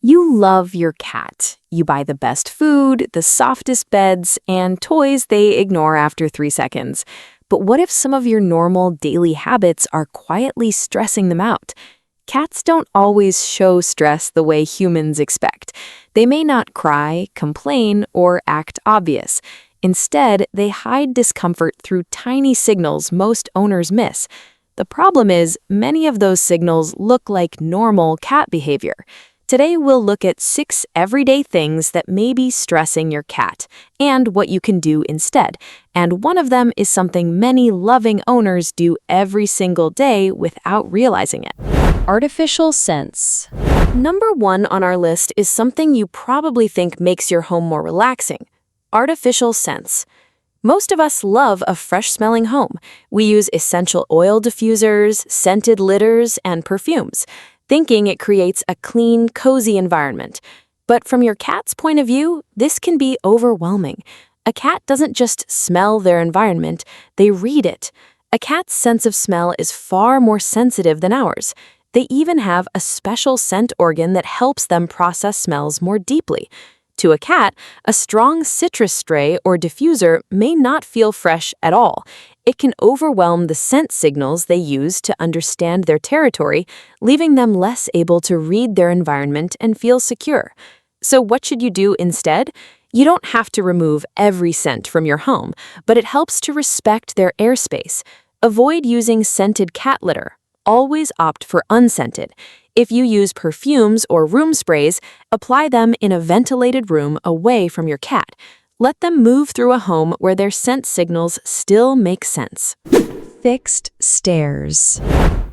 You love your cat. You buy the best food, the softest beds, and toys they ignore after 3 seconds. But what if some of your normal daily habits are quietly stressing them out? Cats don't always show stress the way humans expect. They may not cry, complain, or act obvious. Instead, they hide discomfort through tiny signals most owners miss. The problem is, many of those signals look like normal cat behavior. Today, we'll look at 6 everyday things that may be stressing your cat and what you can do instead. And one of them is something many loving owners do every single day without realizing it. Artificial scents. Number 1 on our list is something you probably think makes your home more relaxing: artificial scents. Most of us love a fresh-smelling home. We use essential oil diffusers, scented litters, and perfumes, thinking it creates a clean, cozy environment. But from your cat's point of view, this can be overwhelming. A cat doesn't just smell their environment, they read it. A cat's sense of smell is far more sensitive than ours. They even have a special scent organ that helps them process smells more deeply. To a cat, a strong citrus spray or diffuser may not feel fresh at all. It can overwhelm the scent signals they use to understand their territory, leaving them less able to read their environment and feel secure. So what should you do instead? You don't have to remove every scent from your home, but it helps to respect their airspace. Avoid using scented cat litter. Always opt for unscented. If you use perfumes or room sprays, apply them in a ventilated room away from your cat. Let them move through a home where their scent signals still make sense. Fixed stares.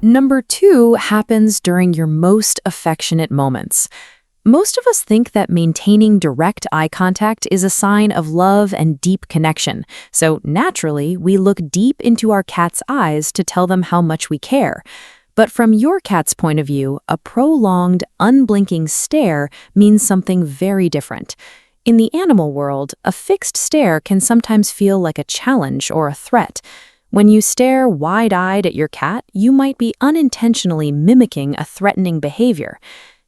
Number 2 happens during your most affectionate moments. Most of us think that maintaining direct eye contact is a sign of love and deep connection, so naturally we look deep into our cat's eyes to tell them how much we care. But from your cat's point of view, a prolonged, unblinking stare means something very different. In the animal world, a fixed stare can sometimes feel like a challenge or a threat. When you stare wide-eyed at your cat, you might be unintentionally mimicking a threatening behavior.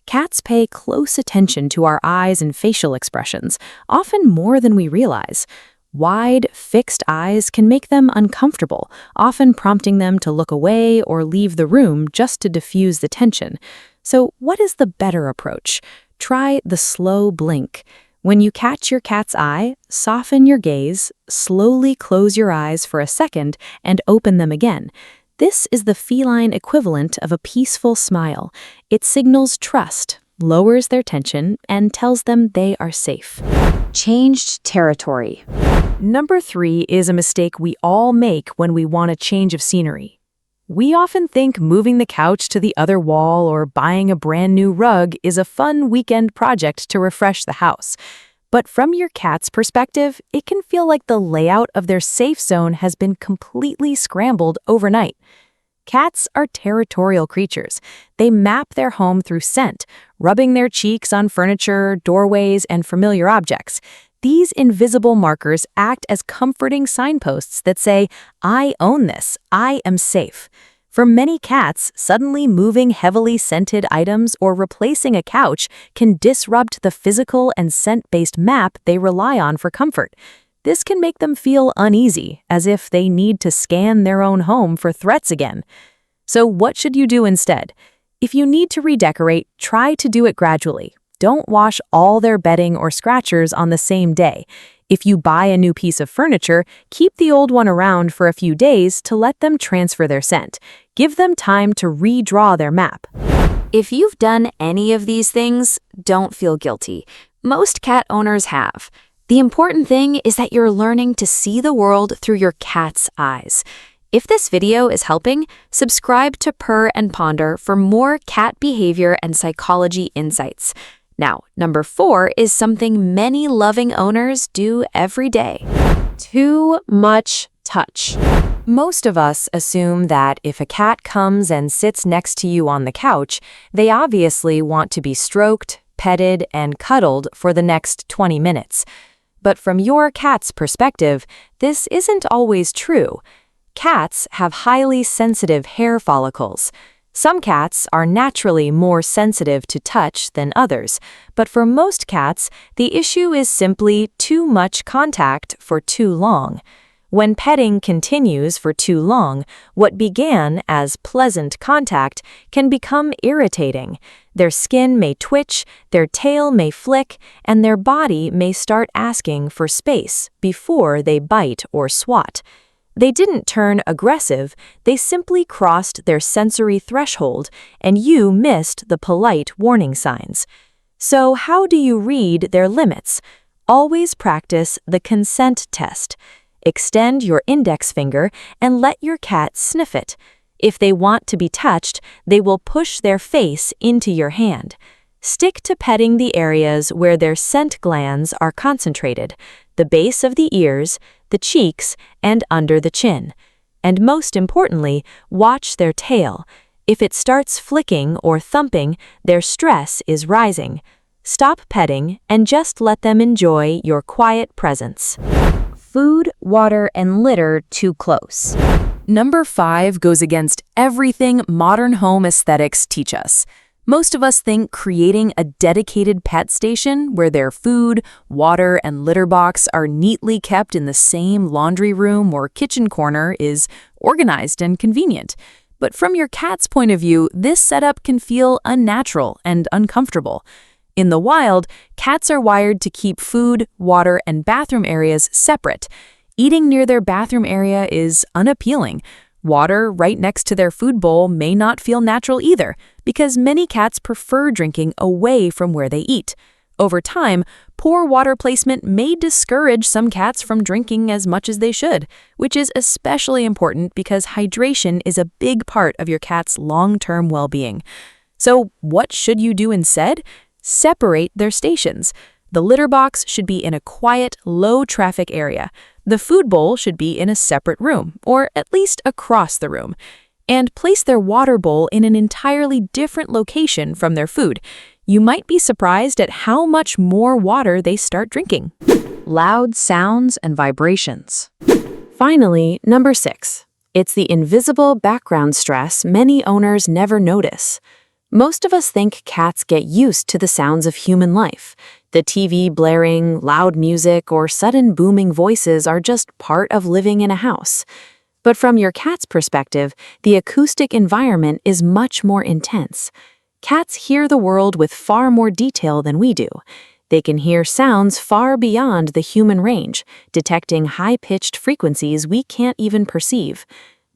Cats pay close attention to our eyes and facial expressions, often more than we realize. Wide, fixed eyes can make them uncomfortable, often prompting them to look away or leave the room just to diffuse the tension. So what is the better approach? Try the slow blink. When you catch your cat's eye, soften your gaze, slowly close your eyes for a second, and open them again. This is the feline equivalent of a peaceful smile. It signals trust, lowers their tension, and tells them they are safe. Changed territory. Number 3 is a mistake we all make when we want a change of scenery. We often think moving the couch to the other wall or buying a brand new rug is a fun weekend project to refresh the house. But from your cat's perspective, it can feel like the layout of their safe zone has been completely scrambled overnight. Cats are territorial creatures. They map their home through scent, rubbing their cheeks on furniture, doorways, and familiar objects. These invisible markers act as comforting signposts that say, "I own this, I am safe." For many cats, suddenly moving heavily scented items or replacing a couch can disrupt the physical and scent-based map they rely on for comfort. This can make them feel uneasy, as if they need to scan their own home for threats again. So what should you do instead? If you need to redecorate, try to do it gradually. Don't wash all their bedding or scratchers on the same day. If you buy a new piece of furniture, keep the old one around for a few days to let them transfer their scent. Give them time to redraw their map. If you've done any of these things, don't feel guilty. Most cat owners have. The important thing is that you're learning to see the world through your cat's eyes. If this video is helping, subscribe to Purr and Ponder for more cat behavior and psychology insights. Now, number 4 is something many loving owners do every day. Too much touch. Most of us assume that if a cat comes and sits next to you on the couch, they obviously want to be stroked, petted, and cuddled for the next 20 minutes. But from your cat's perspective, this isn't always true. Cats have highly sensitive hair follicles. Some cats are naturally more sensitive to touch than others, but for most cats, the issue is simply too much contact for too long. When petting continues for too long, what began as pleasant contact can become irritating. Their skin may twitch, their tail may flick, and their body may start asking for space before they bite or swat. They didn't turn aggressive, they simply crossed their sensory threshold, and you missed the polite warning signs. So how do you read their limits? Always practice the consent test. Extend your index finger and let your cat sniff it. If they want to be touched, they will push their face into your hand. Stick to petting the areas where their scent glands are concentrated, the base of the ears, the cheeks, and under the chin. And most importantly, watch their tail. If it starts flicking or thumping, their stress is rising. Stop petting and just let them enjoy your quiet presence. Food, water, and litter too close. Number 5 goes against everything modern home aesthetics teach us. Most of us think creating a dedicated pet station where their food, water, and litter box are neatly kept in the same laundry room or kitchen corner is organized and convenient. But from your cat's point of view, this setup can feel unnatural and uncomfortable. In the wild, cats are wired to keep food, water, and bathroom areas separate. Eating near their bathroom area is unappealing. Water right next to their food bowl may not feel natural either, because many cats prefer drinking away from where they eat. Over time, poor water placement may discourage some cats from drinking as much as they should, which is especially important because hydration is a big part of your cat's long-term well-being. So what should you do instead? Separate their stations. The litter box should be in a quiet, low-traffic area. The food bowl should be in a separate room, or at least across the room. And place their water bowl in an entirely different location from their food. You might be surprised at how much more water they start drinking. Loud sounds and vibrations. Finally, number 6. It's the invisible background stress many owners never notice. Most of us think cats get used to the sounds of human life. The TV blaring, loud music, or sudden booming voices are just part of living in a house. But from your cat's perspective, the acoustic environment is much more intense. Cats hear the world with far more detail than we do. They can hear sounds far beyond the human range, detecting high-pitched frequencies we can't even perceive.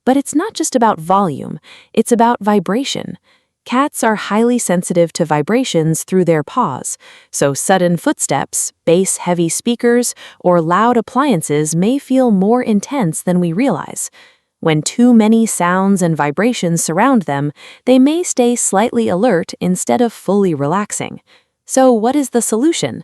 But it's not just about volume, it's about vibration. Cats are highly sensitive to vibrations through their paws, so sudden footsteps, bass-heavy speakers, or loud appliances may feel more intense than we realize. When too many sounds and vibrations surround them, they may stay slightly alert instead of fully relaxing. So what is the solution?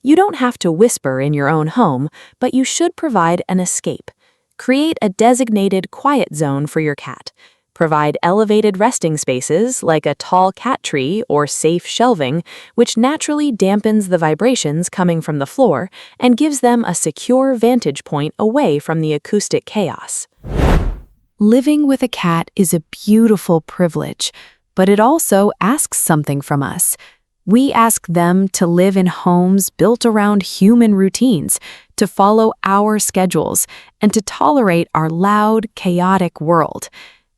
You don't have to whisper in your own home, but you should provide an escape. Create a designated quiet zone for your cat. Provide elevated resting spaces like a tall cat tree or safe shelving, which naturally dampens the vibrations coming from the floor and gives them a secure vantage point away from the acoustic chaos. Living with a cat is a beautiful privilege, but it also asks something from us. We ask them to live in homes built around human routines, to follow our schedules, and to tolerate our loud, chaotic world.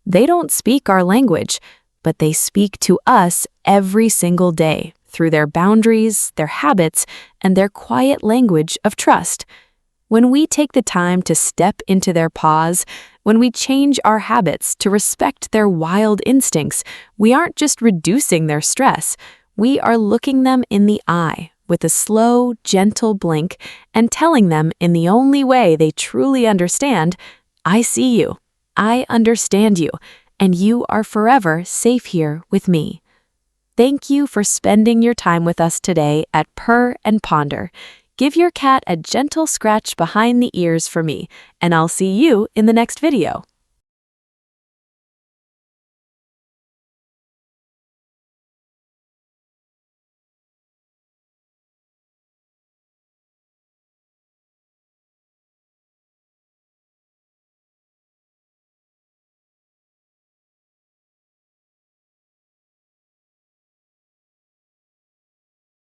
They don't speak our language, but they speak to us every single day through their boundaries, their habits, and their quiet language of trust. When we take the time to step into their paws, when we change our habits to respect their wild instincts, we aren't just reducing their stress, we are looking them in the eye with a slow, gentle blink and telling them in the only way they truly understand, I see you. I understand you, and you are forever safe here with me. Thank you for spending your time with us today at Purr and Ponder. Give your cat a gentle scratch behind the ears for me, and I'll see you in the next video.